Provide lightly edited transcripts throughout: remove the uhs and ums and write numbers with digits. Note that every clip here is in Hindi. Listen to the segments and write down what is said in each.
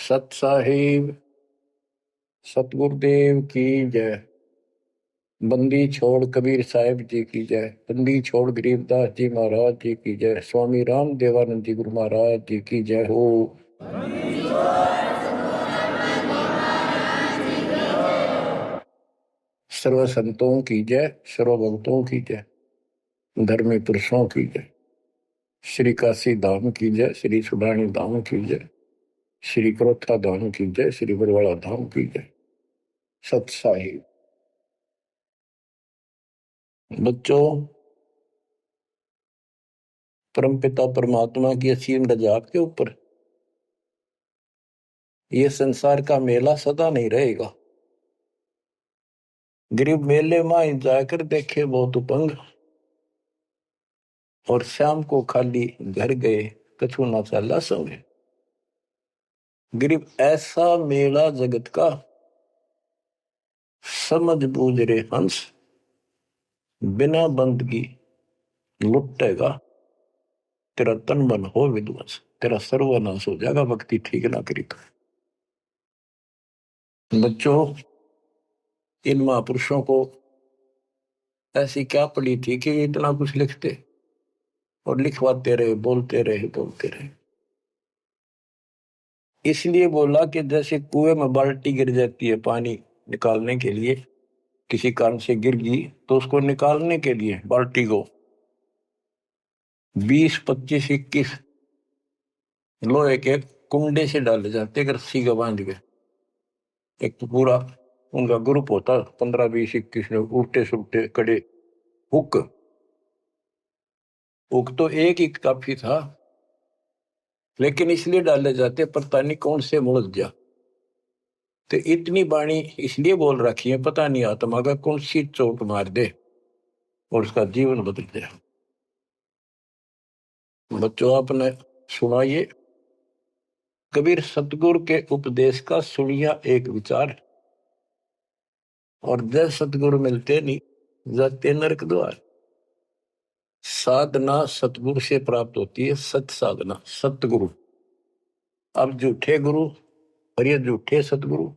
सत साहिब सतगुरुदेव की जय। बंदी छोड़ कबीर साहिब जी की जय। बंदी छोड़ गरीबदास जी महाराज जी की जय। स्वामी राम देवानंद जी गुरु महाराज जी की जय हो। सर्व संतों की जय, सर्व भक्तों की जय, धर्मी पुरुषों की जय। श्री काशी धाम की जय, श्री सुडानी धाम की जय, श्री क्रोथा धाम की जय, श्री बरवाड़ा धाम की जय। सत साहिब बच्चों, परमपिता परमात्मा की असीम रजा के ऊपर ये संसार का मेला सदा नहीं रहेगा। गरीब मेले में जाकर देखे बहुत उपंग, और शाम को खाली घर गए कछु ना चला संगे। गरीब ऐसा मेला जगत का, समझ बूझ रे हंस, बिना बंदगी लुटेगा तेरा तन मन हो विध्वंस, तेरा सर्वनाश हो जाएगा भक्ति ठीक ना करी तो। बच्चों, इन महापुरुषों को ऐसी क्या पड़ी थी कि इतना कुछ लिखते और लिखवाते रहे, बोलते रहे। इसलिए बोला कि जैसे कुएं में बाल्टी गिर जाती है पानी निकालने के लिए, किसी कारण से गिर गई तो उसको निकालने के लिए बाल्टी को 20, 25, 21 लोहे के कुंडे से डाले जाते, रस्सी का बांध के। एक तो पूरा उनका ग्रुप होता, 15, 20, 21 लोग, उल्टे सुलटे कड़े। हुक हुक तो एक ही काफी था, लेकिन इसलिए डाले जाते पता नहीं कौन से मुड़ जा। तो इतनी बाणी इसलिए बोल रखी है, पता नहीं आत्मा का कौन सी चोट मार दे और उसका जीवन बदल जाए। बच्चों, आपने सुना ये कबीर सतगुरु के उपदेश का सुनिया एक विचार, और जय सतगुरु मिलते नहीं जाते नरक द्वार। साधना सतगुरु से प्राप्त होती है, सत साधना सतगुरु। अब झूठे गुरु और ये झूठे सतगुरु,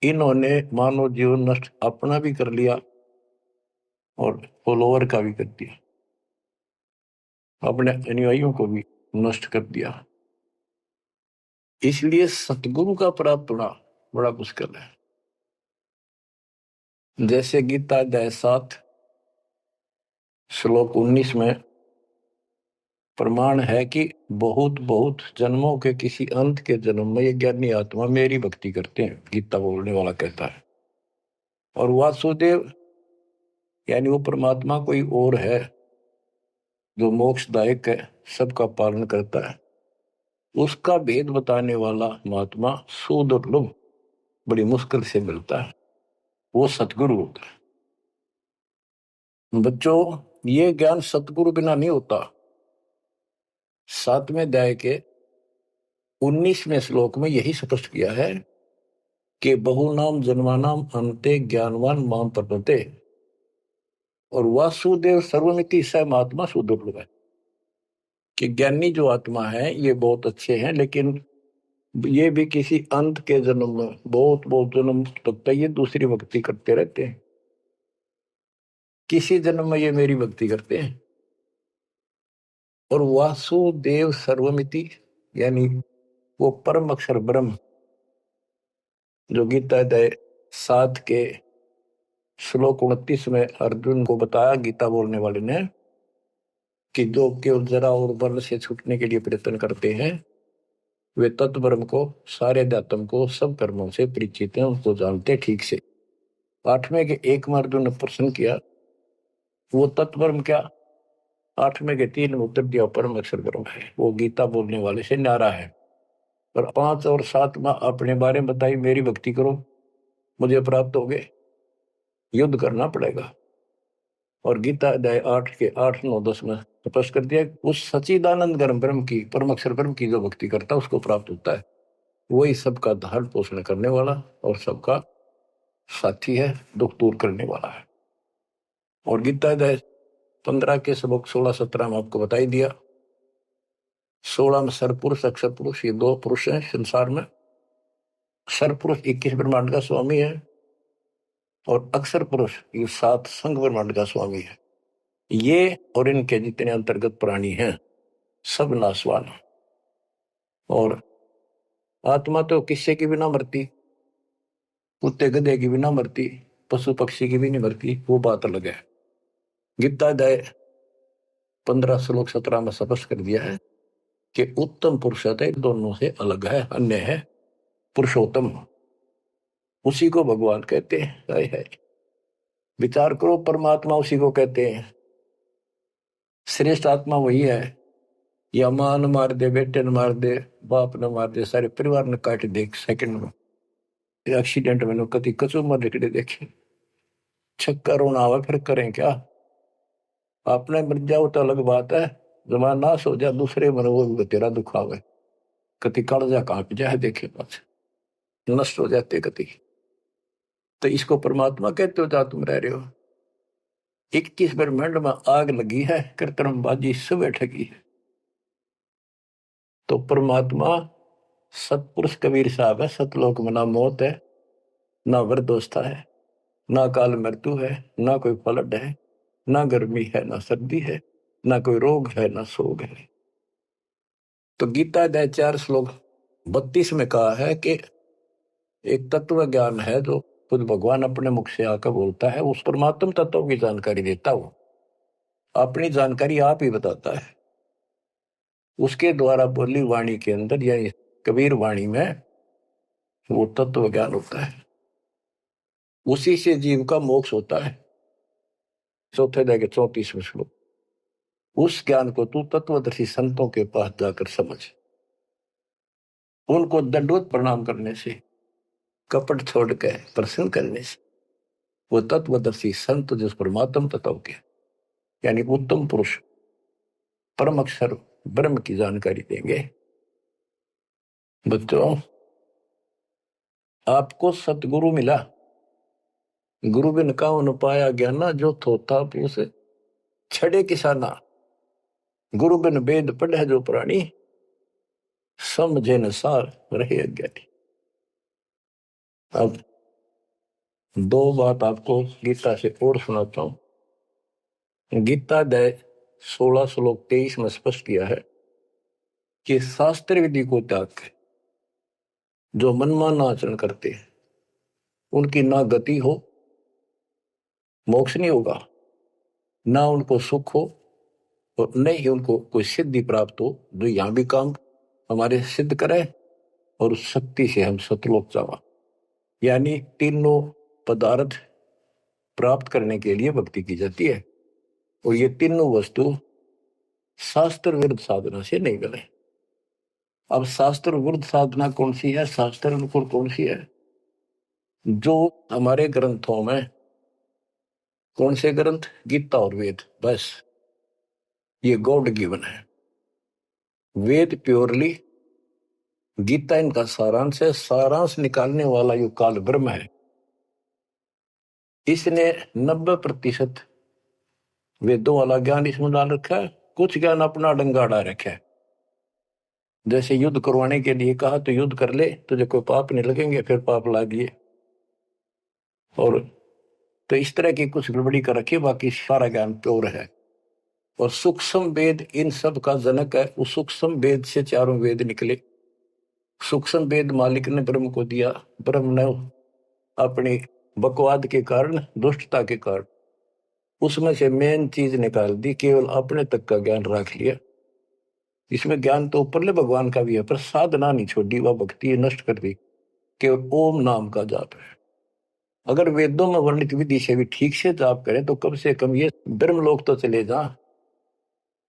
इन्होंने मानव जीवन नष्ट अपना भी कर लिया और फॉलोअर का भी कर दिया, अपने अनुयायियों को भी नष्ट कर दिया। इसलिए सतगुरु का प्राप्त होना बड़ा मुश्किल है। जैसे गीता अध्याय 7 श्लोक 19 में प्रमाण है कि बहुत बहुत जन्मों के किसी अंत के जन्म में ये ज्ञानी आत्मा मेरी भक्ति करते हैं, गीता बोलने वाला कहता है। और वासुदेव यानी वो परमात्मा कोई और है जो मोक्षदायक है, सबका पालन करता है। उसका भेद बताने वाला महात्मा सुदुर्लभ, बड़ी मुश्किल से मिलता है, वो सतगुरु होता है। बच्चों, ये ज्ञान सतगुरु बिना नहीं होता। 7वें अध्याय के 19वें श्लोक में यही स्पष्ट किया है कि बहुनाम जन्मानाम अंते ज्ञानवान माम प्रपते, और वासुदेव सर्वमिति स महात्मा सुदुर्लभ है। कि ज्ञानी जो आत्मा है ये बहुत अच्छे हैं, लेकिन ये भी किसी अंत के जन्म में बहुत बहुत जन्म तक ये दूसरी भक्ति करते रहते हैं। किसी जन्म में ये मेरी भक्ति करते हैं। और वासुदेव सर्वमिति यानी वो परम अक्षर ब्रह्म, जो गीता अध्याय 7 के श्लोक 29 में अर्जुन को बताया गीता बोलने वाले ने, कि जो केवल जरा और बल से छूटने के लिए प्रयत्न करते हैं, वे तत्ब्रह्म को, सारे अध्यात्म को, सब कर्मों से परिचित हैं, उनको जानते ठीक से। 8वें के 1 में अर्जुन ने प्रश्न किया, वो तत्ब्रह्म क्या? 8वें के 3 में उत्तर दिया, परम अक्षर ब्रह्म है। वो गीता बोलने वाले से न्यारा है। और 5 और 7 में अपने बारे में बताई, मेरी भक्ति करो मुझे प्राप्त होगे, युद्ध करना पड़ेगा। और गीता अध्याय 8 के 8, 9, 10 में स्पष्ट कर दिया, उस सच्चिदानंद ब्रह्म की, परम अक्षर ब्रह्म की जो भक्ति करता है उसको प्राप्त होता है। वही सबका धारण पोषण करने वाला और सबका साथी है, दुख दूर करने वाला है। और गीता अध्याय 15 के श्लोक 16, 17 में आपको बताई दिया 16 में सरपुरुष अक्षर पुरुष, ये 2 पुरुष हैं संसार में। सरपुरुष 21 ब्रह्मांड का स्वामी है और अक्षर पुरुष ये 7 संघ ब्रह्मांड का स्वामी है। ये और इनके जितने अंतर्गत प्राणी हैं सब नाशवान। और आत्मा तो किसी की भी ना मरती, कुत्ते गधे की भी ना मरती, पशु पक्षी की भी नहीं मरती, वो बात अलग है। गीता अध्याय 15 श्लोक 17 में स्पष्ट कर दिया है कि उत्तम पुरुष है दोनों से अलग है, अन्य है पुरुषोत्तम, उसी को भगवान कहते हैं। है विचार करो, परमात्मा उसी को कहते हैं। श्रेष्ठ आत्मा वही है। या मां न मार दे, बेटे न मार दे, बाप न मार दे, सारे परिवार ने काट दे एक सेकंड में। एक्सीडेंट में कति कचू मर निकले देखे, छक्का रोना आवा, फिर करें क्या? आपने मर जाओ तो अलग बात है, जमा नाश हो जाए दूसरे मर वो तेरा दुख आवे, कति कालजा कांप जाए देखे पास नष्ट हो जाते कति। तो इसको परमात्मा कहते हो जहां तुम रह रहे हो। 21 ब्रह्मांड में आग लगी है, कृत्रिमबाजी सब ठगी है। तो परमात्मा सतपुरुष कबीर साहब है। सतलोक में ना मौत है, ना वृद्धोस्था है, ना काल मृत्यु है, ना कोई फ्लड है, ना गर्मी है, ना सर्दी है, ना कोई रोग है, ना शोक है। तो गीता अध्याय 4 श्लोक 32 में कहा है कि एक तत्व ज्ञान है जो खुद भगवान अपने मुख से आकर बोलता है, उस परमात्म तत्व की जानकारी देता हूं, अपनी जानकारी आप ही बताता है। उसके द्वारा बोली वाणी के अंदर यानी कबीर वाणी में वो तत्व ज्ञान होता है, उसी से जीव का मोक्ष होता है। चौथे अध्याय के 34वें श्लोक। उस ज्ञान को तू तत्वदर्शी संतों के पास जाकर समझ, उनको दंडवत प्रणाम करने से, कपट छोड़ के प्रसन्न करने से वो तत्वदर्शी संत जिस परमात्म तत्व के यानी उत्तम पुरुष परम अक्षर ब्रह्म की जानकारी देंगे। बच्चों, आपको सतगुरु मिला, गुरु बिन काहुन पाया ज्ञाना, जो थोथा पूस छड़े किसाना, गुरु बिन वेद पढ़े जो प्राणी, समझे न सार रहे अज्ञानी। अब 2 बात आपको गीता से और सुनाता हूं। गीता अध्याय 16 श्लोक 23 में स्पष्ट किया है कि शास्त्र विधि को त्याग के जो मनमाना आचरण करते हैं उनकी ना गति हो, मोक्ष नहीं होगा, ना उनको सुख हो और न ही उनको कोई सिद्धि प्राप्त हो जो यहां भी काम हमारे सिद्ध करे और उस शक्ति से हम सतलोक जावा। यानी तीनों पदार्थ प्राप्त करने के लिए भक्ति की जाती है और ये तीनों वस्तु शास्त्र विरुद्ध साधना से नहीं मिले। अब शास्त्र विरुद्ध साधना कौन सी है, शास्त्र अनुकूल कौन सी है? जो हमारे ग्रंथों में, कौन से ग्रंथ? गीता और वेद, बस ये गॉड गिवन है। वेद प्योरली, गीता इनका सारांश है। सारांश निकालने वाला यो काल ब्रह्म है। इसने 90% वेदों वाला ज्ञान इसमें डाल रखा है, कुछ ज्ञान अपना डंगाड़ा रखा है। जैसे युद्ध करवाने के लिए कहा तो युद्ध कर ले, तुझे कोई पाप नहीं लगेंगे, फिर पाप ला दिए। और तो इस तरह की कुछ गड़बड़ी कर रखी, बाकी सारा ज्ञान प्योर है। और सूक्ष्म वेद इन सब का जनक है। उस सूक्ष्म वेद से 4 वेद निकले। सूक्ष्म वेद मालिक ने ब्रह्म को दिया, ब्रह्म ने अपनी बकवाद के कारण, दुष्टता के कारण उसमें से मेन चीज निकाल दी, केवल अपने तक का ज्ञान रख लिया। इसमें ज्ञान तो ऊपरले भगवान का भी है, पर साधना नहीं छोड़ी, वह भक्ति नष्ट कर दी। केवल ओम नाम का जाप है। अगर वेदों में वर्णित विधि से भी ठीक से जाप करें तो कम से कम ये ब्रह्मलोक तो चले जा।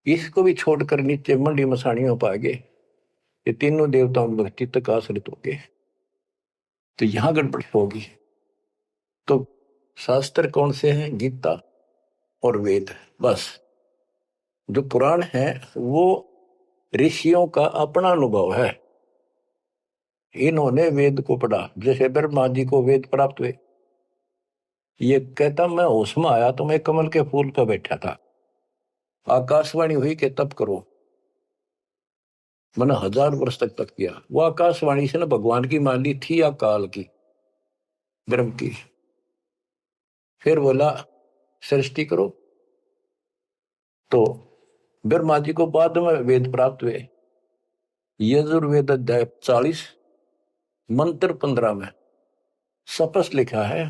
इसको भी छोड़कर नीचे मंडी मसाणियों पाएंगे, ये तीनों देवताओं की भक्ति तक आश्रित होंगे, तो यहां गड़बड़ होगी। तो शास्त्र कौन से हैं? गीता और वेद। बस जो पुराण है वो ऋषियों का अपना अनुभव है। इन्होंने वेद को पढ़ा, जैसे ब्रह्मा जी को वेद प्राप्त हुए। ये कहता मैं होश में आया तो मैं कमल के फूल पर बैठा था, आकाशवाणी हुई कि तप करो। मैंने 1000 वर्ष तक किया। वो आकाशवाणी से ना भगवान की मान ली थी या काल की, ब्रह्म की। फिर बोला सृष्टि करो। तो ब्रह्मा जी को बाद में वेद प्राप्त हुए। यजुर्वेद अध्याय 40 मंत्र 15 में स्पष्ट लिखा है,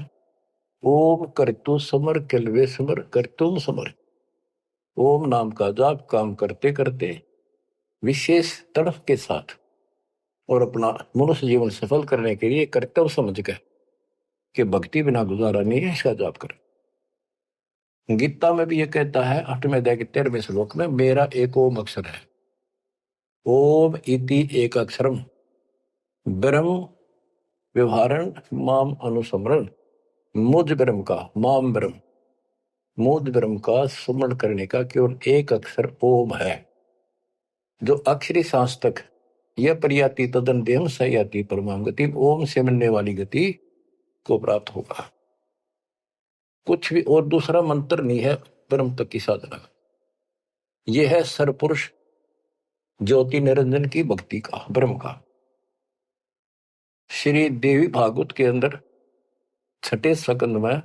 ओम करतु समर किलवे समर करतुम समर। ओम नाम का जाप काम करते करते विशेष तड़फ के साथ और अपना मनुष्य जीवन सफल करने के लिए कर्तव्य समझ कर कि भक्ति बिना गुजारा नहीं है, इसका जाप कर। गीता में भी यह कहता है 8वें अध्याय के 13वें श्लोक में, मेरा एक ओम अक्षर है। ओम इति एक अक्षरम ब्रह्म व्यवहारण माम अनुसमरण। मुझ ब्रह्म का, माम ब्रह्म, मुझ ब्रह्म का स्मरण करने का केवल एक अक्षर ओम है। जो अक्षरी सांस तक यह प्रयाति तदन देम सयाति परमाम गति, ओम से मिलने वाली गति को प्राप्त होगा। कुछ भी और दूसरा मंत्र नहीं है ब्रह्म तक की साधना। यह है सरपुरुष ज्योति निरंजन की भक्ति का, ब्रह्म का। श्री देवी भागवत के अंदर 6ठे स्कंद में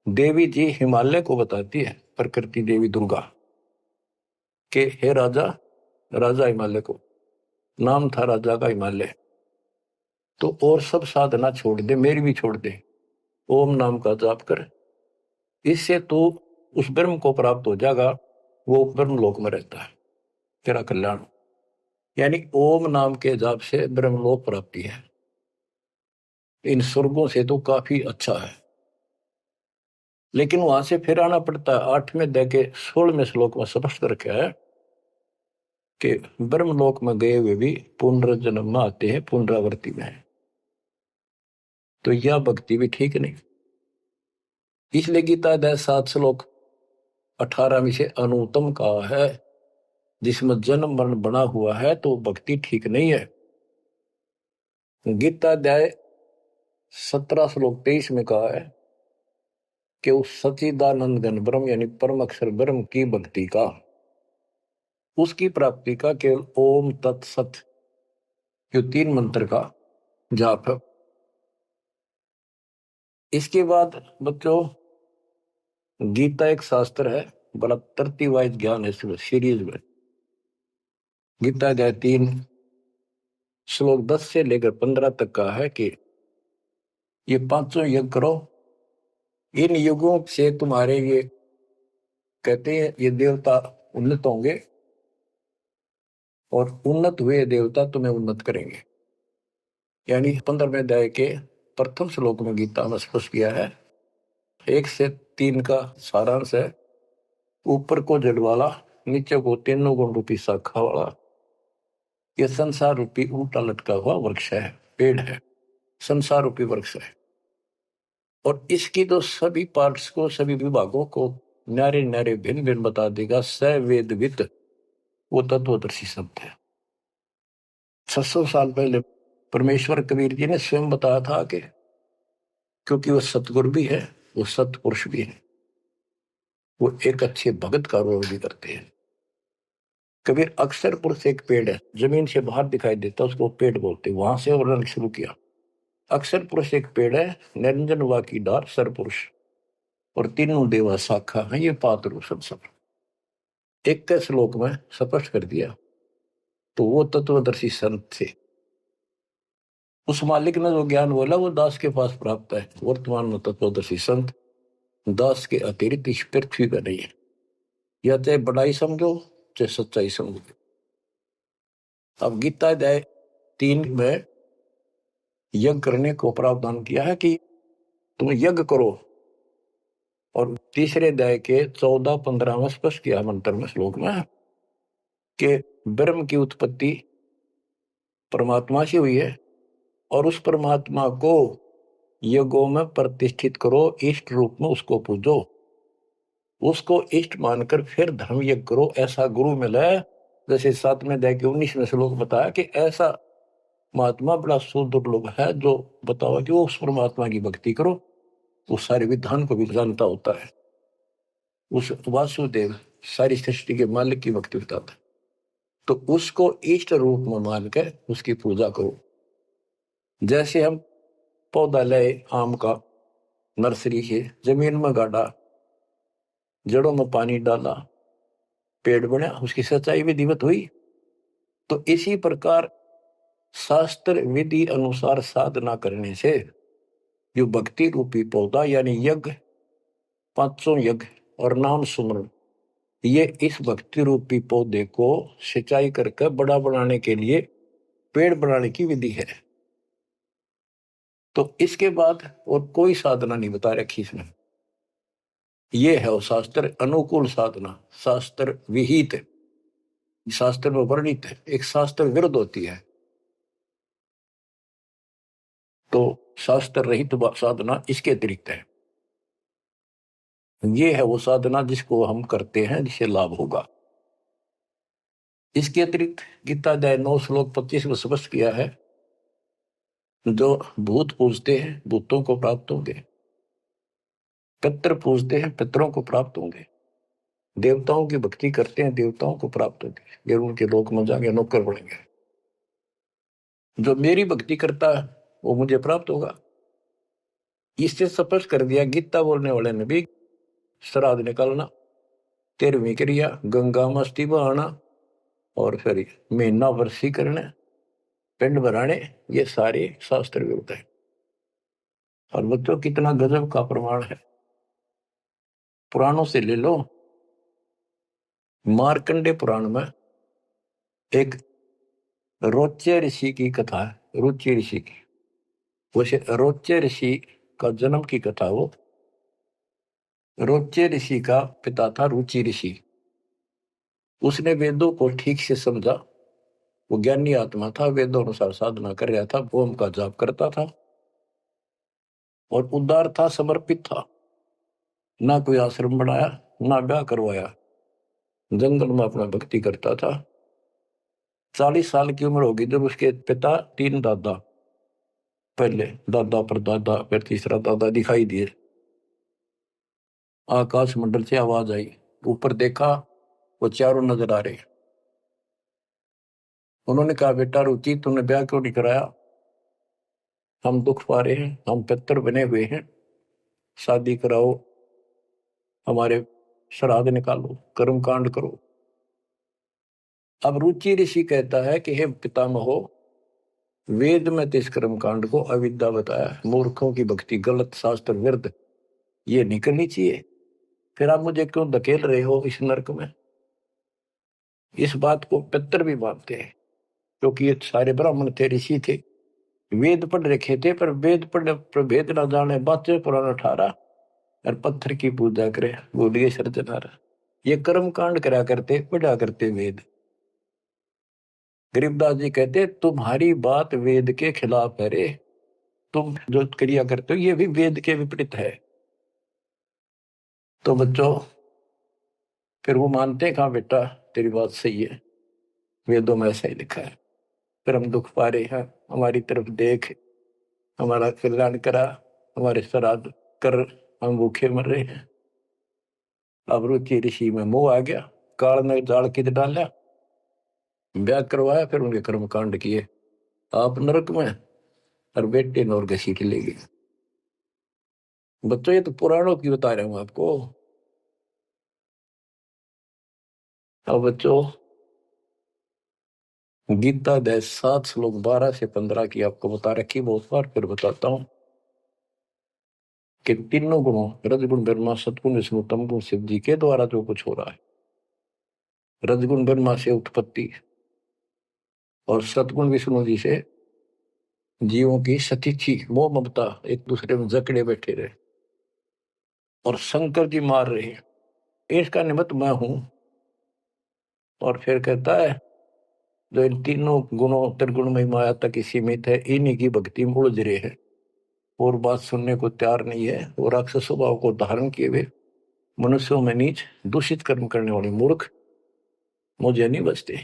देवी जी हिमालय को बताती है, प्रकृति देवी दुर्गा के हे राजा, राजा हिमालय को नाम था राजा का हिमालय, तो और सब साधना छोड़ दे, मेरी भी छोड़ दे, ओम नाम का जाप कर, इससे तो उस ब्रह्म को प्राप्त हो जाएगा। वो ब्रह्म लोक में रहता है, तेरा कल्याण। यानी ओम नाम के जाप से ब्रह्मलोक प्राप्ति है। इन स्वर्गों से तो काफी अच्छा है, लेकिन वहां से फिर आना पड़ता है। 8वें अध्याय के 16वें श्लोक में स्पष्ट रखा है कि ब्रह्मलोक में गए हुए भी पुनर्जन्म में आते हैं, पुनरावृत्ति में है। तो यह भक्ति भी ठीक नहीं। इसलिए गीता अध्याय 7 श्लोक 18 से अनुत्तम कहा है, जिसमें जन्म मरण बना हुआ है तो भक्ति ठीक नहीं है। गीता अध्याय 17 श्लोक 23 में कहा है कि उस सच्चिदानंद घन ब्रह्म यानी परम अक्षर ब्रह्म की भक्ति का, उसकी प्राप्ति का केवल ओम तत्सत जो 3 मंत्र का जाप है। इसके बाद बच्चों गीता एक शास्त्र है, बड़ा तरतीब ज्ञान है सीरीज में। गीता अध्याय 3 श्लोक 10 से लेकर 15 तक का है कि ये 5 यज्ञ करो, इन युगों से तुम्हारे ये कहते हैं ये देवता उन्नत होंगे और उन्नत हुए देवता तुम्हें उन्नत करेंगे। यानी 15वें अध्याय के प्रथम श्लोक में गीता में स्पष्ट किया है। 1 से 3 का सारांश है, ऊपर को जड़ वाला, नीचे को 3 गुण रूपी शाखा वाला, यह संसार रूपी उल्टा लटका हुआ वृक्ष है, पेड़ है, संसार रूपी वृक्ष है। और इसकी तो सभी पार्ट्स को, सभी विभागों को न्यारे न्यारे भिन्न भिन्न बता देगा सवेदविद, वो तत्वदर्शी शब्द है। 600 साल पहले परमेश्वर कबीर जी ने स्वयं बताया था कि क्योंकि वो सतगुरु भी है, वो सतपुरुष भी है, वो एक अच्छे भगत का रोल भी करते हैं। कबीर अक्षर पुरुष एक पेड़ है, जमीन से बाहर दिखाई देता, उसको पेड़ बोलते, वहां से वर्णन शुरू किया। अक्षर पुरुष एक पेड़ है, निरंजन वा की डार सरपुरुष, और तीनों देवा शाखा है, ये पात्र सब 21 श्लोक में स्पष्ट कर दिया। तो वो तत्वदर्शी संत थे। उस मालिक ने जो ज्ञान बोला वो दास के पास प्राप्त है। वर्तमान में तत्वदर्शी संत दास के अतिरिक्त इस पृथ्वी पर नहीं है। या चाहे बड़ाई समझो चाहे सच्चाई समझो। अब गीता अध्याय 3 में यज्ञ करने को प्रावधान किया है कि तुम यज्ञ करो, और तीसरे अध्याय के 14-15 में स्पष्ट किया मंत्र में श्लोक में कि ब्रह्म की उत्पत्ति परमात्मा से हुई है, और उस परमात्मा को यज्ञों में प्रतिष्ठित करो, इष्ट रूप में उसको पूजो, उसको इष्ट मानकर फिर धर्म यज्ञ करो। ऐसा गुरु मिला है, जैसे 7वें अध्याय के 19वें श्लोक बताया कि ऐसा महात्मा बड़ा सुदुर्लभ है जो बताओ कि वो उस परमात्मा की भक्ति करो, उस सारे विधान को भी जानता होता है, उस वासुदेव सारी सृष्टि के मालिक की भक्ति बताता है। तो उसको इष्ट रूप में मान के उसकी पूजा करो। जैसे हम पौधा लाए आम का नर्सरी से, जमीन में गाड़ा, जड़ों में पानी डाला, पेड़ बना, उसकी सिंचाई विधिवत हुई। तो इसी प्रकार शास्त्र विधि अनुसार साधना करने से जो भक्ति रूपी पौधा यानी यज्ञ, 500 यज्ञ और नाम सुमरण, ये इस भक्ति रूपी पौधे को सिंचाई करके बड़ा बनाने के लिए पेड़ बनाने की विधि है। तो इसके बाद और कोई साधना नहीं बता रखी इसमें। ये है वो शास्त्र अनुकूल साधना, शास्त्र विहित, शास्त्र में वर्णित है, एक शास्त्र विरुद्ध होती है। तो शास्त्र रहित साधना इसके अतिरिक्त है। ये है वो साधना जिसको हम करते हैं, जिससे लाभ होगा। इसके अतिरिक्त गीता अध्याय 9 श्लोक 25 में स्पष्ट किया है, जो भूत पूजते हैं भूतों को प्राप्त होंगे, पितर पूजते हैं पितरों को प्राप्त होंगे, देवताओं की भक्ति करते हैं देवताओं को प्राप्त होंगे, ये उनके लोक में जाएंगे, नौकर बनेंगे। जो मेरी भक्ति करता है वो मुझे प्राप्त होगा। इससे स्पष्ट कर दिया गीता बोलने वाले ने भी, श्राद्ध निकालना, 13वीं क्रिया, गंगा मस्ती बहाना, और फिर महीना वर्षी करने, पिंड भराने, ये सारे शास्त्र विरुद्ध है। और बच्चों कितना गजब का प्रमाण है, पुराणों से ले लो। मार्कंडे पुराण में एक रोच्य ऋषि की कथा है, रुचि ऋषि की। वैसे रोच्य ऋषि का जन्म की कथा वो, रोच्य ऋषि का पिता था रुचि ऋषि। उसने वेदों को ठीक से समझा, वो ज्ञानी आत्मा था, वेदों अनुसार साधना कर रहा था, ओम का जाप करता था और उदार था, समर्पित था। ना कोई आश्रम बनाया, ना ब्याह करवाया, जंगल में अपना भक्ति करता था। 40 साल की उम्र होगी जब उसके पिता, 3 दादा, पहले दादा पर दादा, फिर तीसरा दादा दिखाई दिए। आकाश मंडल से आवाज आई, ऊपर देखा, वो चारों नजर आ रहे। उन्होंने कहा, बेटा रुचि, तुमने ब्याह क्यों नहीं कराया? हम दुख पा रहे हैं, हम पितर बने हुए हैं, शादी कराओ, हमारे श्राद्ध निकालो, कर्म कांड करो। अब रुचि ऋषि कहता है कि हे पितामहो, वेद में तो इस कर्म कांड को अविद्या बताया, मूर्खों की भक्ति, गलत, शास्त्र विरुद्ध, ये नहीं करनी चाहिए। फिर आप मुझे क्यों धकेल रहे हो इस नरक में? इस बात को पितर भी मानते हैं, क्योंकि ये सारे ब्राह्मण थे, ऋषि थे, वेद पढ़ रखे थे, पर वेद पढ़ प्रभेद न जाने, बातें पुराना ठारा और पत्थर की पूजा करे, बोलिए सर्जनारा। ये कर्म कांड करा करते, पढ़ा करते वेद। गरीबदास जी कहते, तुम्हारी बात वेद के खिलाफ है रे, तुम जो क्रिया करते हो ये भी वेद के विपरीत है। तो बच्चों, फिर वो मानते हैं, कहा बेटा तेरी बात सही है, वेदों में ऐसा ही लिखा है, फिर हम दुख पा रहे हैं, हमारी तरफ देख, हमारा कल्याण करा, हमारे श्राद्ध कर, हम भूखे मर रहे हैं। अब रुचि ऋषि में मोह आ गया, काल ने जाल कित डाला, ब्याह करवाया, फिर उनके कर्म कांड किए, आप नरक में और बेटे नौर घसीट ले गए। बच्चों, ये तो पुराणों की बता रहा हूं आपको। अब बच्चों, गीता अध्याय 7 श्लोक 12 से 15 की आपको बता रखी बहुत बार, फिर बताता हूं कि तीनों गुणों, रजगुण ब्रह्मा, सतगुण विष्णु, तमगुण शिव जी के द्वारा जो कुछ हो रहा है। रजगुण ब्रह्मा से उत्पत्ति और सतगुण विष्णु जी से जीवों की सतीथी, मोह ममता, एक दूसरे में जकड़े बैठे रहे, और शंकर जी मार रहे हैं, इसका निमित्त मैं हूं। और फिर कहता है, जो इन तीनों गुणों त्रिगुण में माया तक ही सीमित है, इन्हीं की भक्ति में उलझ रहे हैं और बात सुनने को तैयार नहीं है, और राक्षस स्वभाव को धारण किए हुए मनुष्यों में नीच दूषित कर्म करने वाले मूर्ख मुझे नहीं बचते।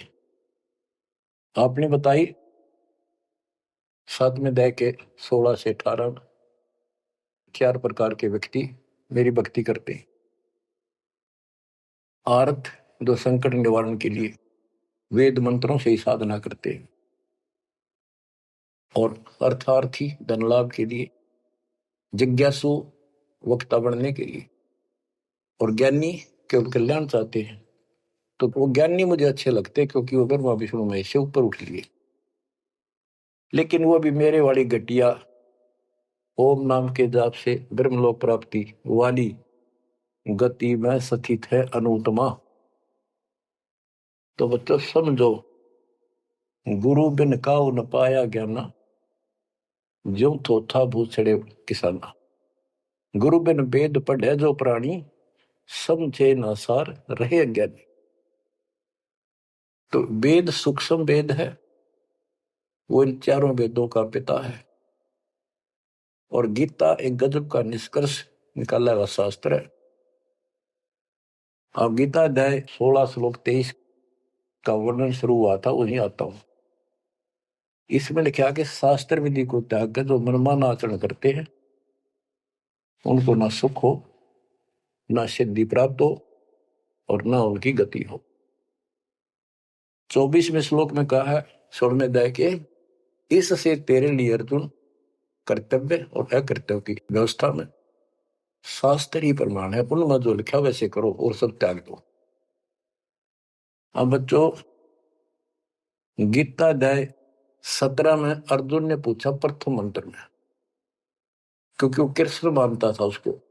आपने बताई 7वें अध्याय के 16 से 18 4 प्रकार के व्यक्ति मेरी भक्ति करते। आर्त, जो संकट निवारण के लिए, वेद मंत्रों से ही साधना करते हैं और अर्थार्थी धन लाभ के लिए, जिज्ञासु वक्ता बनने के लिए, और ज्ञानी केवल कल्याण चाहते हैं। तो वो ज्ञानी मुझे अच्छे लगते हैं क्योंकि वो ब्रह्मा विष्णु महेश से ऊपर उठ लिए। लेकिन वो भी मेरे वाली घटिया ओम नाम के जाप से ब्रह्मलोक प्राप्ति वाली गति में स्थित है अनुत्तमा। तो बच्चों समझो, गुरु बिन काऊ न पाया ज्ञाना, ज्यों थोथा भूसड़े किसाना। गुरु बिन वेद पढ़े जो प्राणी, समझे न सार रहे अज्ञानी। तो वेद सूक्ष्म वेद है, वो इन चारों वेदों का पिता है। और गीता एक गजब का निष्कर्ष निकाला हुआ शास्त्र है। अब गीता अध्याय 16 श्लोक 23 का वर्णन शुरू हुआ था, वहीं आता हूं। इसमें लिखा कि शास्त्र विधि को त्याग कर जो मनमान आचरण करते हैं उनको ना सुख हो, ना सिद्धि प्राप्त हो और ना उनकी गति हो। 24वें श्लोक में कहा है 16वें अध्याय के, इससे तेरे लिए अर्जुन कर्तव्य और अकर्तव्य की व्यवस्था में शास्त्र ही प्रमाण है, उनमें जो लिखा वैसे करो और सब त्याग दो। अब बच्चों, गीता अध्याय 17 में अर्जुन ने पूछा प्रथम मंत्र में, क्योंकि वो कृष्ण मानता था उसको,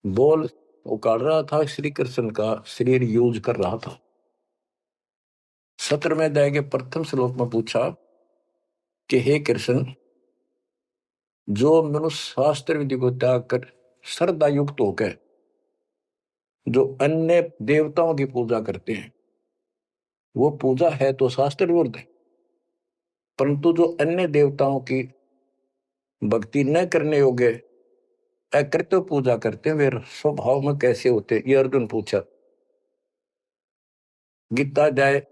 बोल उकाड़ रहा था, श्री कृष्ण का शरीर यूज कर रहा था। 17वें अध्याय के प्रथम श्लोक में पूछा कि हे कृष्ण, जो मनुष्य शास्त्र विधि को त्याग कर श्रद्धा युक्त होकर जो अन्य देवताओं की पूजा करते हैं, वो पूजा है तो शास्त्र विरुद्ध है। परंतु जो अन्य देवताओं की भक्ति न करने योग्य अकृत्य पूजा करते हैं, वे स्वभाव में कैसे होते, ये अर्जुन पूछा। गीता अध्याय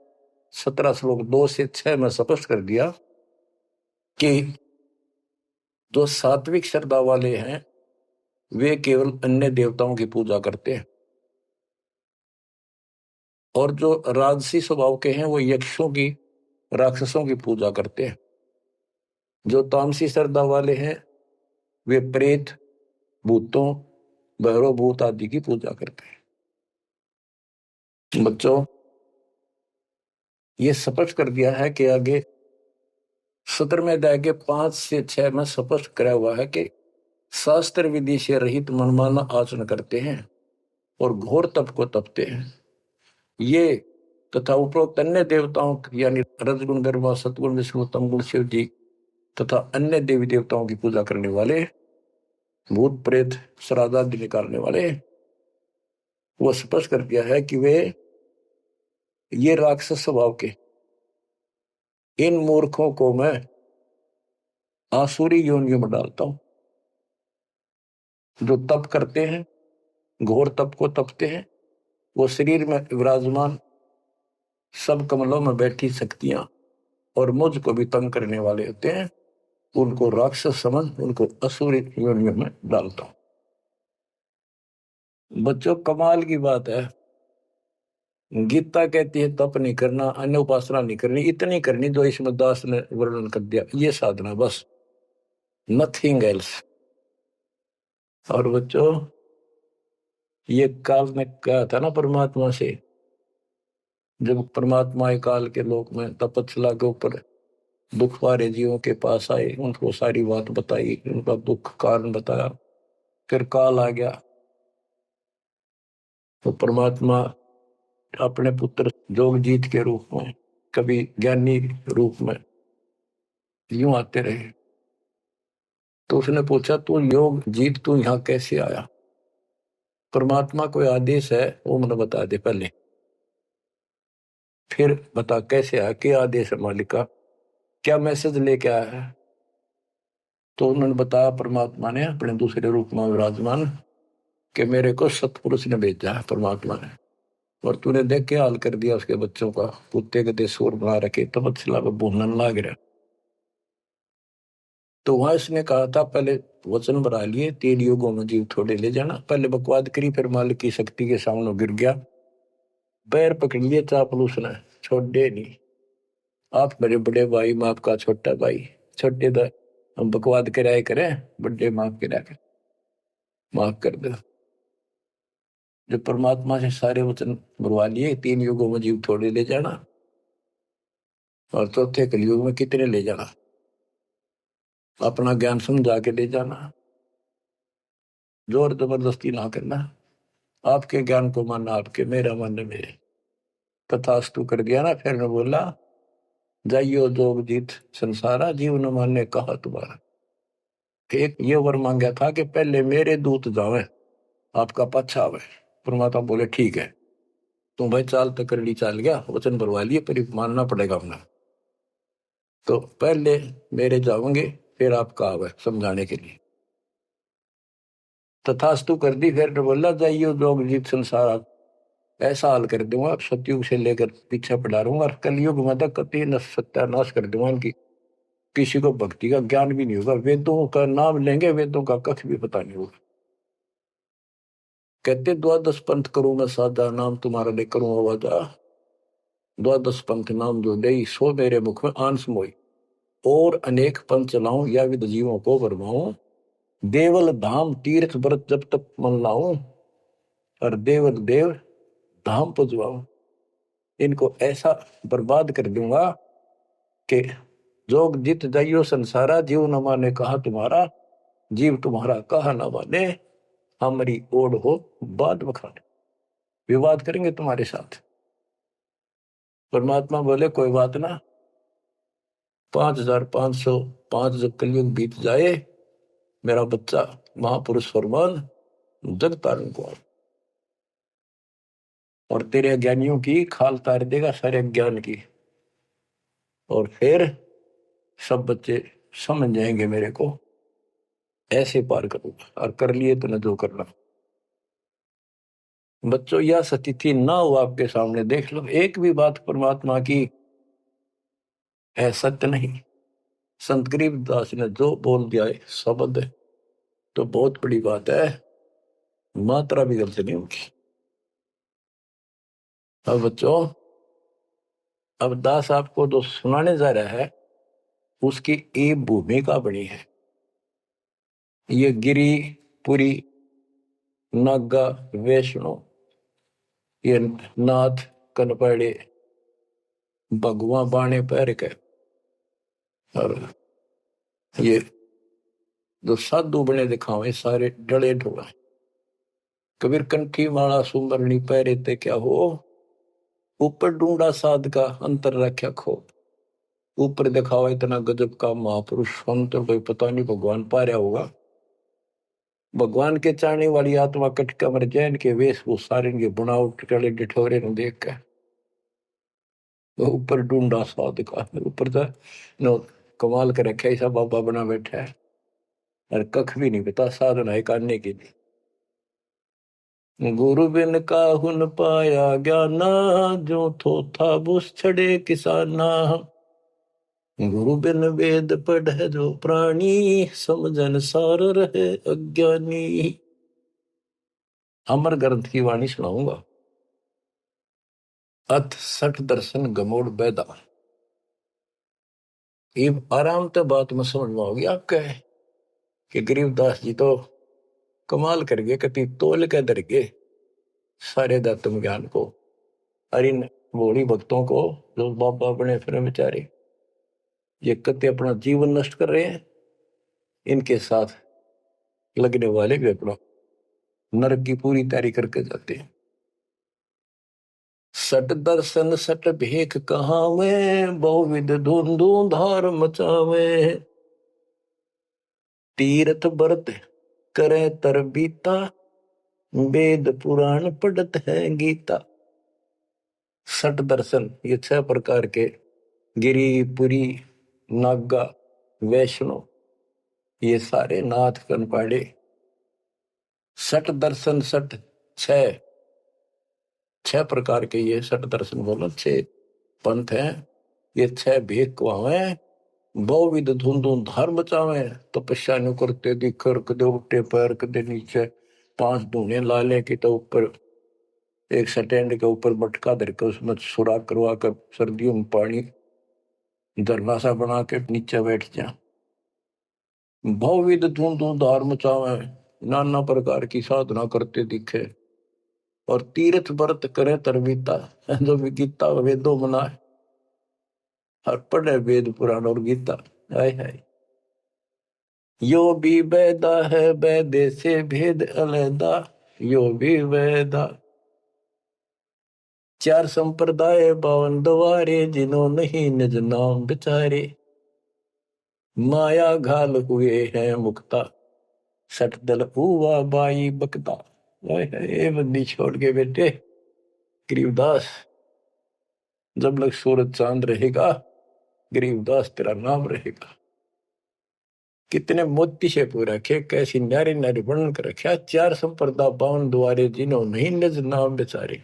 17 श्लोक 2 से 6 में स्पष्ट कर दिया कि जो सात्विक श्रद्धा वाले हैं वे केवल अन्य देवताओं की पूजा करते हैं, और जो राजसी स्वभाव के हैं वो यक्षों की, राक्षसों की पूजा करते हैं। जो तामसी श्रद्धा वाले हैं वे प्रेत, भूतों, भैरव भूत आदि की पूजा करते हैं। बच्चों, ये स्पष्ट कर दिया है कि आगे 17वें अध्याय के 5 से 6 में स्पष्ट करा हुआ है कि शास्त्र विधि से रहित मनमाना आचरण करते हैं और घोर तप को तपते हैं। ये तथा उपरोक्त अन्य देवताओं यानी रजगुण, ब्रह्मा, सतगुण, विष्णु, तमगुण, शिव जी तथा अन्य देवी देवताओं की पूजा करने वाले, भूत प्रेत श्राद्ध आदि निकालने वाले, वो स्पष्ट कर दिया है कि वे ये राक्षस स्वभाव के इन मूर्खों को मैं आसुरी योनियों में डालता हूं। जो तप करते हैं, घोर तप को तपते हैं, वो शरीर में विराजमान सब कमलों में बैठी शक्तियां और मुझ को भी तंग करने वाले होते हैं, उनको राक्षस समझ उनको असुरी योनियों में डालता हूं। बच्चों, कमाल की बात है, गीता कहती है तप नहीं करना, अन्य उपासना नहीं करनी, इतनी करनी जो इसमें दास ने वर्णन कर दिया, ये साधना बस, नथिंग एल्स। और बच्चों, ये काल ने कहा था ना परमात्मा से, जब परमात्मा काल के लोक में तपस्या के ऊपर दुख वाले जीवों के पास आए, उनको सारी बात बताई, उनका दुख कारण बताया, फिर काल आ गया तो परमात्मा अपने पुत्र जोगजीत के रूप में, कभी ज्ञानी रूप में यूं आते रहे। तो उसने पूछा, तू योग जीत, तू यहां कैसे आया? परमात्मा कोई आदेश है वो मुझे बता दे पहले, फिर बता कैसे आया, क्या आदेश है मालिक का, क्या मैसेज लेके आया है? तो उन्होंने बताया परमात्मा ने अपने दूसरे रूप में विराजमान कि मेरे को सतपुरुष ने भेजा है परमात्मा ने, और तूने देख के हाल कर दिया उसके बच्चों का, कुत्ते के देशोर बना रखे, तपस्या में भूनन लाग रहा। तो वहां इसने कहा था पहले वचन बना लिए, 3 युगों में जीव थोड़े ले जाना, पहले बकवाद करी, फिर मालिक की शक्ति के सामने गिर गया, पैर पकड़ लिए चापलूस ने, छोड़े नहीं। आप मेरे बड़े भाई, मैं आपका छोटा भाई। छोटे तो हम बकवाद कराए करें, बड़े माफ करा कर, माफ कर दो। जो परमात्मा से सारे वचन बुलवा लिए, 3 युगों में जीव थोड़े ले जाना, और चौथे कलयुग में कितने ले जाना। अपना ज्ञान समझा के ले जाना, जोर जबरदस्ती ना करना। आपके ज्ञान को मानना आपके, मेरा मानना मेरे। तथास्तु कर दिया ना। फिर ने बोला, जाइयो जोग जीत संसारा, जीव न माने कहा तुम्हारा। एक ये वर मांगा था कि पहले मेरे दूत जावे, आपका पच्छा आवे। परमात्मा बोले ठीक है, तुम भाई चाल तक कर ली, चाल गया, वचन भरवा लिए, पर मानना पड़ेगा अपना। तो पहले मेरे जाओगे, फिर आपका आवे समझाने के लिए। तथास्तु कर दी। फिर ने बोला, जाइयो जोग जीत संसारा, ऐसा हाल कर दूंगा सतयुग से लेकर पीछे पढ़ा रहूंगा, और कलयुग में तक कति सत्यानाश कर दूंगा इनकी। किसी को भक्ति का ज्ञान भी नहीं होगा, वेदों का नाम लेंगे, वेदों का कख भी पता नहीं होगा। कहते द्वादश पंथ करूं मैं साधा, नाम तुम्हारा ले करूं आवाजा। द्वादश पंथ नाम जो दे, सो मेरे मुख में आन समोई। और अनेक पंथ चलाऊं, या विद जीवों को बरमाऊं। देवल धाम तीर्थ व्रत जब तक मन लाऊं, और देवल देव धाम पुजवाऊं। इनको ऐसा बर्बाद कर दूंगा कि जोग जित जाइयो संसारा, जीव न माने कहा तुम्हारा। जीव तुम्हारा कहा न माने, हमारी ओढ़ हो बात बखाने। विवाद करेंगे तुम्हारे साथ। परमात्मा बोले कोई बात ना, 5505 जब कलयुग बीत जाए, मेरा बच्चा महापुरुष फरमान जग तारण को, और तेरे अज्ञानियों की खाल तार देगा, सारे ज्ञान की। और फिर सब बच्चे समझ जाएंगे मेरे को, ऐसे पार करूंगा। और कर लिए तो न जो करना। बच्चों, यह स्थिति ना हो आपके सामने, देख लो एक भी बात परमात्मा की है सत्य नहीं। संत गरीबदास ने जो बोल दिया है शब्द, तो बहुत बड़ी बात है, मात्रा भी गलत नहीं होगी। अब बच्चों, अब दास आपको जो सुनाने जा रहा है, उसकी एक भूमिका बनी है। ये गिरी पुरी नागा वैष्णो, ये नाथ कनपड़े भगवा बाणे पैर के, और ये जो साधु बने दिखावे सारे डले ढोला। कबीर कंठी माला सुमरनी पैरे ते क्या हो, ऊपर ढूंढा साध का अंतर रख्या खो। ऊपर दिखावा इतना गजब का महापुरुष संत, कोई पता नहीं भगवान पा रहा होगा। भगवान के चाहने वाली आत्मा कट कमर जैन के वेशभूषा के बुनावट टले डिठोरे ने देख कर ऊपर ढूंढा साध का, ऊपर तो नो कमाल कर रखे, ऐसा बाबा बना बैठा है, और कख भी नहीं पता साधना है करने के लिए। गुरु बिन काहुन पाया ज्ञाना, जो थो था बुस छड़े किसाना। गुरु बिन वेद पढ़े जो प्राणी, समझन सार रहे अज्ञानी। अमर ग्रंथ की वाणी सुनाऊंगा। अथ सठ दर्शन गमोड़ बैदा। ये आराम तो बात में समझ में होगी आपके, कि गरीबदास जी तो कमाल कर गए, कति तोल के दर गए सारे दातम ज्ञान को, और इन भोली भक्तों को जो बाबा बने फिर बेचारे ये कति अपना जीवन नष्ट कर रहे हैं, इनके साथ लगने वाले भी अपना नरक की पूरी तैयारी करके जाते हैं। सट दर्शन सट भेख कहावे, बहुविध धुंधु धार मचावे। तीर्थ व्रत करे तर बीता, वेद पुराण पढ़त है गीता। सट दर्शन ये 6 प्रकार के, गिरी पुरी नागा वैष्णो, ये सारे नाथ कनपाड़े। सट दर्शन सट 6 प्रकार के, ये सट दर्शन बोलो 6 पंथ हैं। ये 6 भेद को आवे, बहुविध धुंधु धार बचावे। तपस्या नु करते दिखर, कदे उठे पैर कदे नीचे, 5 धूने ला ले कि तो ऊपर एक स्टैंड के ऊपर मटका धर के उसमें सुराख करवा कर सर्दियों में पानी धरना सा बना के नीचे बैठ जा। बहुविध धूमधार मचावे, नाना प्रकार की साधना करते दिखे और तीर्थ व्रत करे तरबीता, जो भी गीता वेदों मनाए और पढ़े वेद पुराण और गीता। हाय हाय, यो भी वेदा है वेदे से भेद अलैदा, यो भी वेदा। चार संप्रदाय 52 द्वारे, जिन्हों नहीं निज नाम बिचारे। माया घाल हुए हैं मुक्ता, सट दल हुआ बाई बकता। ये बंदी छोड़ के बेटे गरीबदास, जब लग सूरज चांद रहेगा गरीबदास तेरा नाम रहेगा। कितने मोती से पूरा रखे, कैसी न्यारी न्यारी वर्णन कर रखा। चार संप्रदा 52 द्वारे, जिन्हों नहीं निज नाम बिचारे।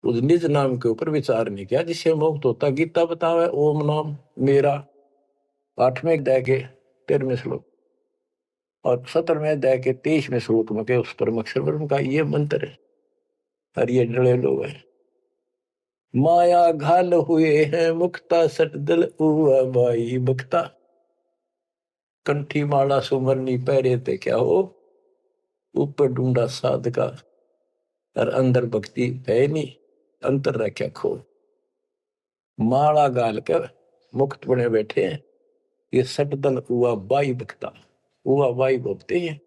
उस निज नाम के ऊपर विचार नहीं किया जिससे मुक्त होता। गीता बतावे ओम नाम मेरा, 8वें अध्याय के 13वें श्लोक और 17वें अध्याय के 23वें श्लोक में के उस परम अक्षर ब्रह्म का ये मंत्र है। और ये डरे लोग हैं, माया घाल हुए हैं मुक्ता, सट दल हुआ बाई बक्ता। कंठी माला सुमरनी पहरे थे क्या हो, ऊपर ढूंढा साध का और अंदर भक्ति है नहीं, अंतर रखा खो। माला गाल कर मुक्त बने बैठे हैं, ये सट दल हुआ बाई बक्ता, हुआ बाई बोलते हैं।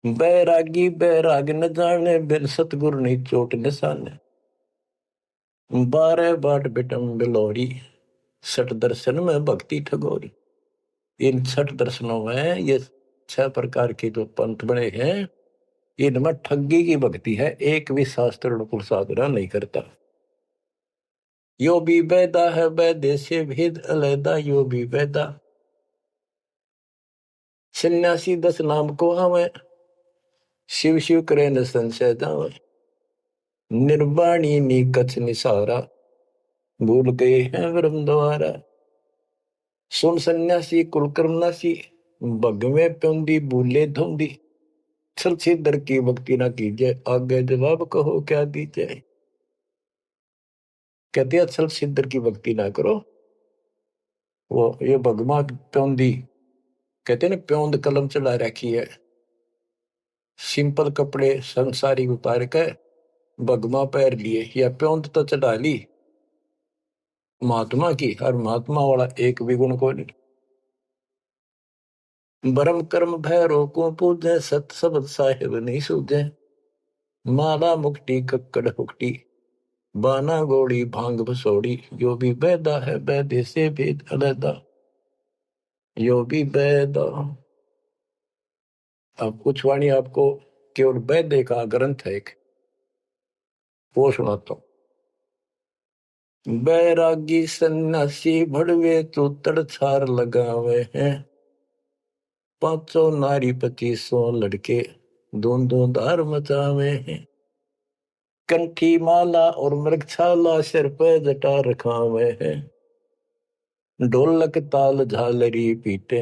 बैरागी बैराग न जाने, बिन सतगुरु नहीं चोट निशाने। 12 बाट बिटम बिलोरी, सठ दर्शन में भक्ति ठगोरी। इन 6 दर्शनों में ये 6 प्रकार के जो पंथ बने हैं, इनमें ठगी की भक्ति है, एक भी शास्त्र अनुकूल साधना नहीं करता। यो भी वेदा है वैदे से भेद अलैदा, यो भी वेदा। सन्यासी 10 नाम को आवे, शिव शिव करे न संशय जावे। निर्वाणी नी कछ निसारा, भूल गए हैं ब्रह्म द्वारा। सुन सन्यासी कुलकर्मनासी, भगवे प्योंदी भूले धुंदी। छल सिद्धर की भक्ति ना कीजिए, आगे जवाब कहो क्या दीजिए। कहते हैं छल सिद्धर की भक्ति ना करो। वो ये भगवा प्योंदी कहते हैं ना, प्योंद कलम चला रखी है, सिंपल कपड़े संसारी उतार के भगवा पैर लिए या प्योंद तो चढ़ा ली महात्मा की, और महात्मा वाला एक भी गुण को नहीं। ब्रह्म कर्म भैरो को पूजे, सत शब्द साहिब नहीं सूझे। माला मुक्ति कक्कड़ हुक्टी, बाना गोड़ी भांग बसोड़ी। यो भी वेदा है वैदे से भेद अलैदा, यो भी वेदा। अब कुछ वाणी आपको केवल वैद्य का ग्रंथ है एक, वो सुनाता हूं। बैरागी सन्यासी भड़वे तो तड़छार लगावे हैं। 500 नारी 2500 लड़के दों धार मचावे हैं। कंठी माला और मृगछाला सिर पे जटा रखावे हैं। ढोलक ताल झालरी पीटे,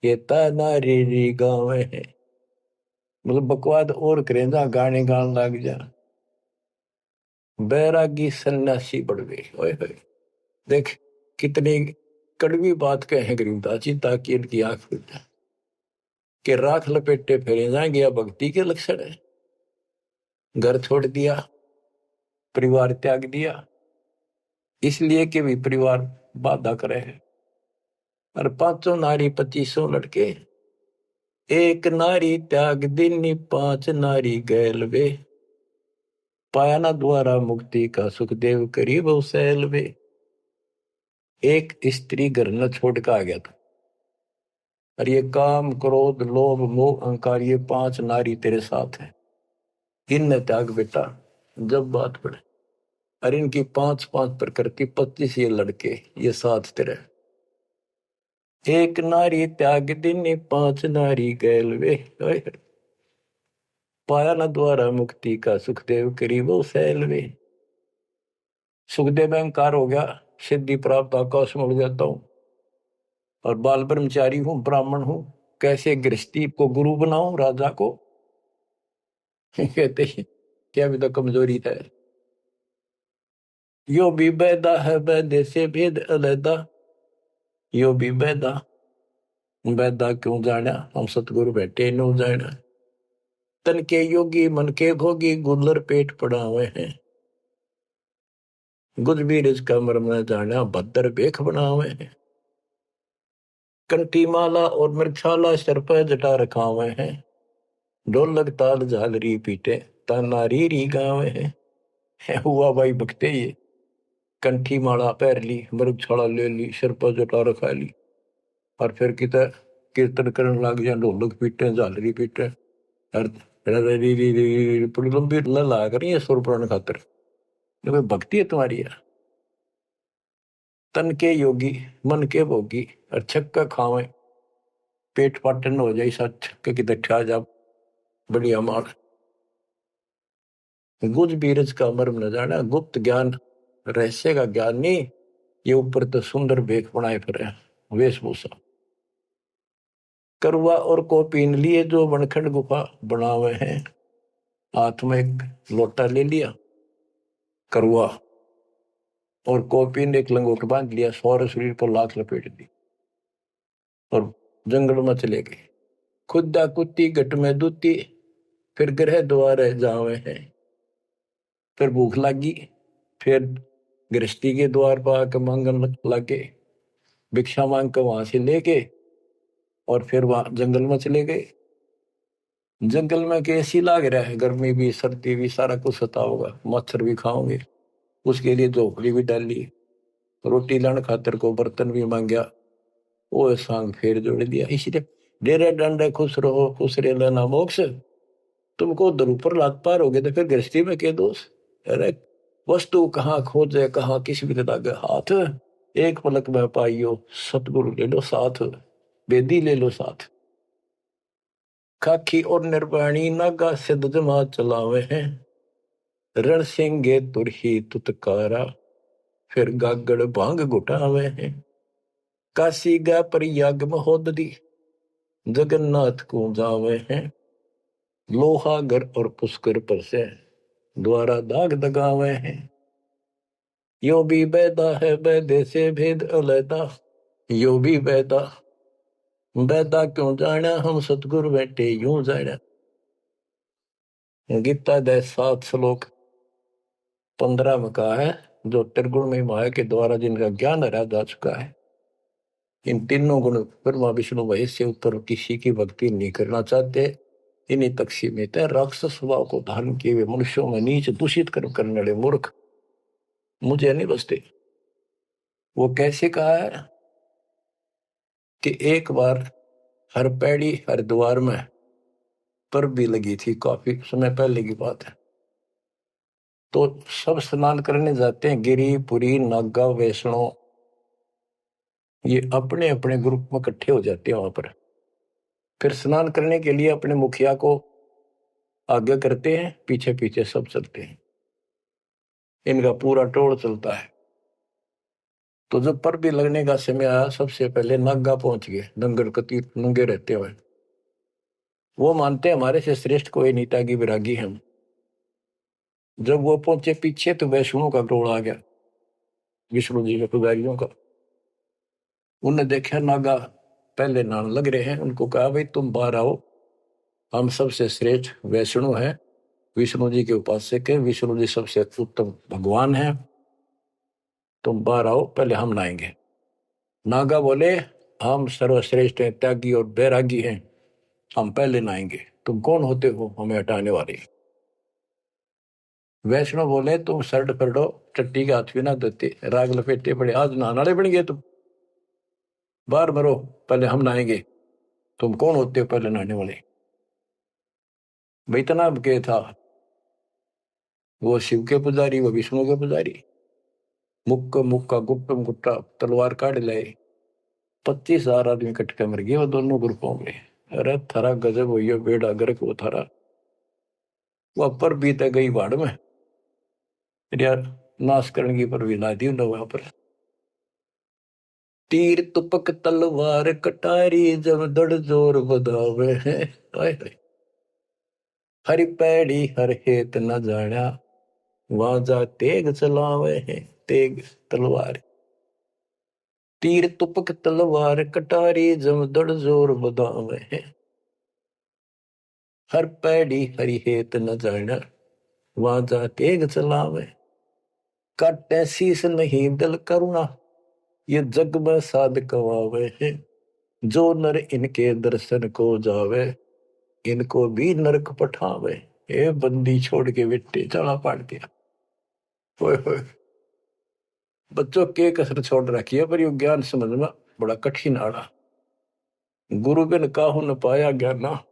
ये ता नारी री गावे हैं। मतलब बकवाद और करें जा, गाने गान लग जा। बैरागी सन्यासी बढ़वे, ओए होए देख कितनी कड़वी बात कहे गरीबदास जी, ताकि इनकी आंख खुल जाए कि राख लपेटे फेरे जाएंगे या भक्ति के लक्षण है। घर छोड़ दिया, परिवार त्याग दिया, इसलिए कि भी परिवार बाधा करे है। और 500 नारी 2500 लड़के, एक नारी त्याग दिनी 5 नारी गैल वे। पाया ना द्वारा मुक्ति का सुखदेव करीब सैल वे। एक स्त्री घर न छोड़ कर आ गया था, और ये काम क्रोध लोभ मोह अहंकार, ये 5 नारी तेरे साथ है, इनने त्याग बेटा। जब बात पड़े, अरे इनकी 5-5 प्रकृति 25 ये लड़के, ये साथ तेरे। एक नारी त्याग दिनी 5 नारी गैल वे। पाया न द्वारा मुक्ति का सुखदेव करीबो सैल वे। सुखदेव अहंकार हो गया, सिद्धि प्राप्त आकाश में उड़ जाता हूं और बाल ब्रह्मचारी हूं, ब्राह्मण हूं, कैसे गृहस्थी को गुरु बनाऊं राजा को। कहते हैं क्या भी तो कमजोरी है। यो भी बैदा है बैदे से भेद अलैदा, यो भी बैदा, बैदा क्यों जाना हम सतगुरु बैठे नो जाना। तन के योगी मन के भोगी गुल्लर पेट पड़ा हुए हैं, गुज भी रिज का मरम न जाना भद्र बेख बना हुए हैं। कंठी माला और मृक्षाला सर पर जटा रखा हुए हैं, ढोलक ताल झालरी पीटे तानारी री गावे हैं। हुआ भाई भक्ते ये कंठी माला पैर ली, मृगछाला ले ली, सिर पर जटा रखा ली, और फिर किता कीर्तन करने लग जाए, ढोलक पीटे झालरी पीटे और बड़ी लंबी ला कर ये सुर पुराण खातर भक्ति है तुम्हारी यार। तन के योगी मन के भोगी और छक्का खावे, पेट पाटन हो जाए सा छक्के की दठा जा बढ़िया मार। गुज बीरज का मर्म न जाना, गुप्त ज्ञान रहस्य का ज्ञान नहीं, ये ऊपर तो सुंदर भेख बनाए फिर वेशभूषा। करवा और को पीन लिए जो बनखंड गुफा बना हुए हैं, हाथ में एक लोटा ले लिया करवा और कॉपी ने एक लंगोट बांध लिया, सौर शरीर पर लाख लपेट दी और जंगल में चले गए। खुदा कुत्ती घट में दूती, फिर ग्रह द्वार जावे हैं। फिर भूख लगी, फिर गृहस्थी के द्वार पर आकर मांगन लगे, भिक्षा मांग कर वहां से लेके और फिर वहां जंगल में चले गए। जंगल में कैसी लाग रहा है, गर्मी भी सर्दी भी सारा कुछ होता होगा, मच्छर भी खाओगे, उसके लिए झोपड़ी भी डाली, रोटी लाने खातिर को बर्तन भी मांगया, वो सांग फेर जोड़ दिया। इसलिए डेरे डंडे खुश रहो खुश रहे लेना मोक्ष, तुमको उधर ऊपर लात पार हो गए तो फिर गृहस्थी में क्या दोष। अरे वस्तु कहाँ खोजे कहाँ किस भी लगे हाथ, एक पलक में पाइयो सतगुरु ले लो साथ, बेदी ले लो साथ। खाखी और निर्वाणी नागा सिद्ध जमा चलावे हैं, रण सिंगे तुरही तुतकारा, फिर गागड़ भांग घुटावे हैं। काशी गा प्रयाग महोदरी, जगन्नाथ को जावे हैं। लोहागर और पुष्कर पर से द्वारा दाग दगावे हैं। यो भी बैदा है बैदे से भेद अलैदा, यो भी बैदा, बैदा क्यों जाना हम सतगुरु बैठे यूं जाना। गीता दे 7 श्लोक 15 में कहा है, जो त्रिगुण में माया के द्वारा जिनका ज्ञान हरा जा चुका है, इन तीनों गुण ब्रह्मा विष्णु महेश से ऊपर किसी की भक्ति नहीं करना चाहते, इन्हीं तक सीमित है। राक्षस स्वभाव को धारण किए हुए मनुष्यों में नीच दूषित कर्म करने वाले मूर्ख मुझे नहीं बसते। वो कैसे कहा है कि एक बार हर पैड़ी हरिद्वार में पर भी लगी थी, काफी समय पहले की बात है। तो सब स्नान करने जाते हैं, गिरी पुरी नागा वैष्णो ये अपने अपने ग्रुप में इकट्ठे हो जाते हैं वहां पर। फिर स्नान करने के लिए अपने मुखिया को आगे करते हैं, पीछे पीछे सब चलते हैं, इनका पूरा टोल चलता है। तो जब पर भी लगने का समय आया, सबसे पहले नागा पहुंच गए, नंगर कती नंगे रहते हुए। वो मानते हमारे से श्रेष्ठ कोई नीता की विरागी हम। जब वो पहुंचे पीछे तो वैष्णो का टोल आ गया, विष्णु जी के पुजारियों का। उन्होंने देखा नागा पहले नान लग रहे हैं, उनको कहा भाई तुम बाहर आओ, हम सबसे श्रेष्ठ वैष्णु हैं, विष्णु जी के उपासक है, विष्णु जी सबसे उत्तम भगवान है, तुम बाहर आओ पहले हम नहाएंगे। नागा बोले हम सर्वश्रेष्ठ हैं, त्यागी और बैरागी हैं, हम पहले नहाएंगे, तुम कौन होते हो हमें हटाने वाले। वैष्णव बोले तुम शर्ट पकड़ो, टट्टी के हाथ भी ना देते, राग लपेटे पड़े, आज नहाने वाले बन गए तुम, बाहर मरो पहले हम नहाएंगे, तुम कौन होते हो पहले नहाने वाले। भाई इतना के था, वो शिव के पुजारी वो विष्णु के पुजारी। मुक्का मुक्का गुप्तम गुट्टा तलवार काट लाए, 25,000 आदमी कट के मर गए वो दोनों ग्रुपों में। अरे थारा गजब हुई है, बेड़ा गर्क वो थारा, वो पर बीते गई बाढ़ में यार, नाश करने की पर भी ला दी वहां पर। तीर तुपक तलवार कटारी जब दड़ जोर बधावे हैं, हरि पैड़ी हर हेत न जाना, वहां जा तेग चलावे है। तेग तलवार, तीर तुपक तलवार कटारी, जमदड़ जोर बदावे है। हर पैड़ी हरि हेत न जाना, वहां जा तेग चलावे। काटे शीस नहीं दल करुणा, ये जग में साध कवावे है। जो नर इनके दर्शन को जावे, इनको भी नरक पठावे। ए बंदी छोड़ के बेटे चला पाड़ दिया। होए होए, बच्चों के कसर छोड़ रखी है, पर यो ज्ञान समझ में बड़ा कठिन आड़ा। गुरु बिन काहू न पाया ज्ञाना,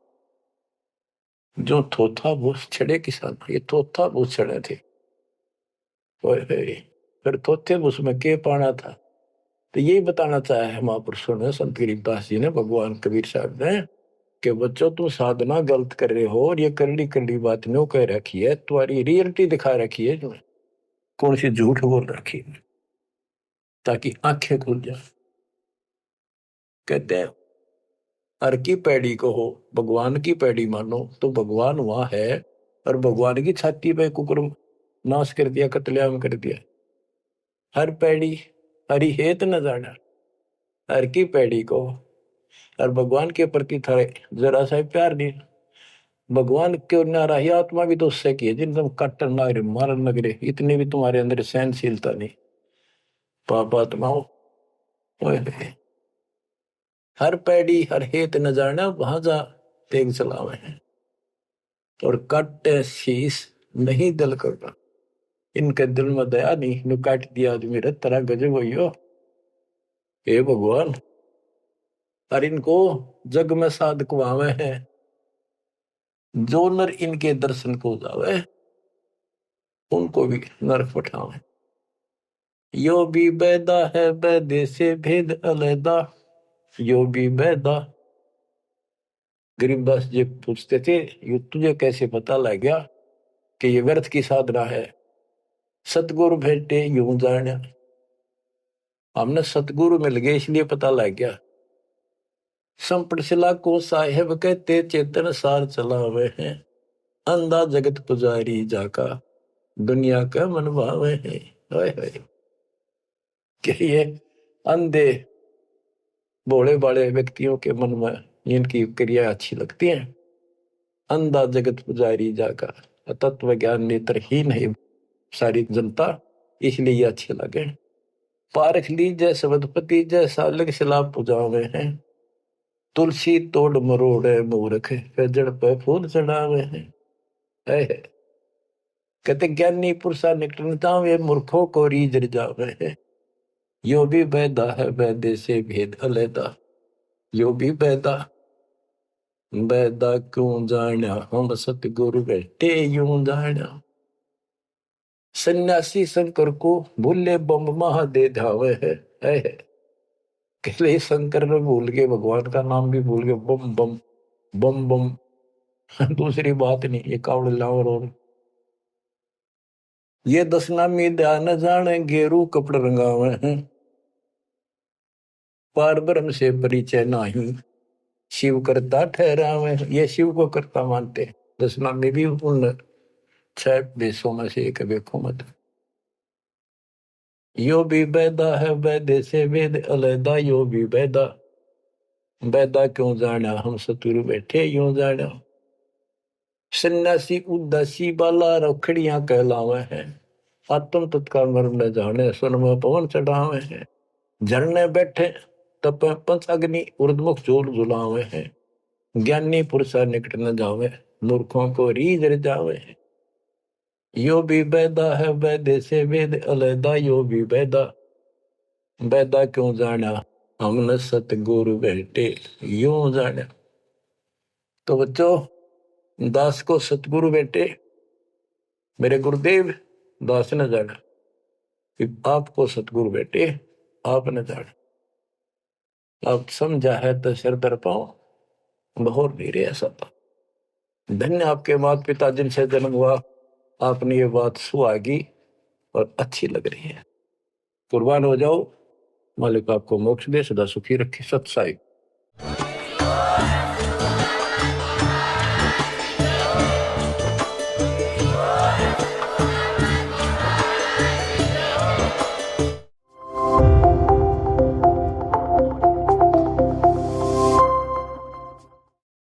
जो थोथा भूस छड़े किसान। ये थोथा भूस छड़े थे। होए होए, फिर थोथे भूस में के पाना था। तो यही बताना चाहे है महापुरुषों ने, संत गरीबदास जी ने, भगवान कबीर साहब ने, कि बच्चों तुम साधना गलत कर रहे हो और ये करड़ी करड़ी बात न्यों कह रखी है, तुम्हारी रियलिटी दिखा रखी है, तुम्हें कौन सी झूठ बोल रखी है, ताकि आंखें खुल जाए। कहते हैं हर की पैड़ी को हो, भगवान की पैड़ी मानो तो भगवान वहां है, और भगवान की छाती पे कुकुर नाश कर दिया, कत्लेआम कर दिया। हर पैड़ी हरि हेत न जाना, हर की पैड़ी को, और भगवान के प्रति थारे जरा सा प्यार नहीं। भगवान क्यों नारा ही, आत्मा भी तो उससे की है, जिन तुम काटन लग रहे, मारन लग रहे, इतने भी तुम्हारे अंदर सहनशीलता नहीं। पाप आत्माओं, हर पैड़ी हर हेत न जाना, वहां जा तेग चलावे हैं। और काटे शीस नहीं दल करना, इनके दिल में दया नहीं, नु काट दिया आदमी रे तरह गजब हो। हे भगवान, और इनको जग में साध कुआवे हैं। जो नर इनके दर्शन को जावे, उनको भी नरक पठावे। यो भी बैदा है बैदे से भेद अलैदा, यो भी बैदा। गरीबदास जी पूछते थे, ये तुझे कैसे पता लग गया कि ये व्यर्थ की साधना है? सतगुरु भेटे यूं जाना, हमने सतगुरु मिल गए इसलिए पता लग गया। संपट शिला को साहेब कहते, चेतन सार चलावे हैं। अंधा जगत पुजारी जाका, दुनिया का मन भावे है। कि ये अंधे भोले भाले व्यक्तियों के मन में इनकी क्रिया अच्छी लगती है। अंधा जगत पुजारी जाका, तत्व ज्ञान नेत्रहीन है सारी जनता, इसलिए ये अच्छे लगे। पारख लीजय सबदपति, जैसा लग सलाब पुजावे हैं। तुलसी तोड़ मरोड़े मूर्ख, जड़ पे फूल चढ़ावे हैं। कहते ज्ञानी पुरुषा निकटता, वे मूर्खों को रीझ जावे हैं। यो भी बैदा है बैदे से भेद अलैदा, यो भी बैदा। बैदा क्यों जाना, हम सतगुरु बैठे यूं जाना। सन्यासी शंकर को भूले बम महा दे धावे है। कहले शंकर ने भूल के भगवान का नाम भी भूल गए, बम बम बम बम। दूसरी बात नहीं, ये कावड़ लावर। और ये दस नामी ध्यान जाने, गेरू कपड़ रंगावे हैं। पार ब्रह्म से परिचय नाही, शिव करता ठहरावे। ये शिव को करता मानते। दस नामी भी उन 6 देशों में से एक देखो मत। यो भी बैदा है बैदे से वेद अलैदा, यो भी बैदा। बैदा क्यों जाना, हम सतुरु बैठे यूं जाना। सन्यासी उदासी बाला रखड़ियां कहलावे हैं। आत्म तत्काल मर्म न जाने, सुन में पवन चढ़ावे हैं। झरने बैठे तप पंच अग्नि, उर्दमुख जोर जुलावे हैं। ज्ञानी पुरुषा निकट न जावे, मूर्खों को रीझ जावे हैं। यो भी बैदा है बैदे से वेद अलैदा, यो भी बैदा। बैदा क्यों जाना, हमने सतगुरु बैठे यूं जाना। तो बच्चों, दास को सतगुरु बैठे मेरे गुरुदेव दास ने जाना, कि आपको सतगुरु बैठे आपने जाना। आप समझा है तो सिर दर पाओ, बहुत नहीं रे ऐसा था। धन्य आपके माता पिता जिनसे जन्म हुआ, आपने ये बात सुहागी और अच्छी लग रही है। कुर्बान हो जाओ, मालिक आपको मोक्ष दे, सदा सुखी रखे। सत साई।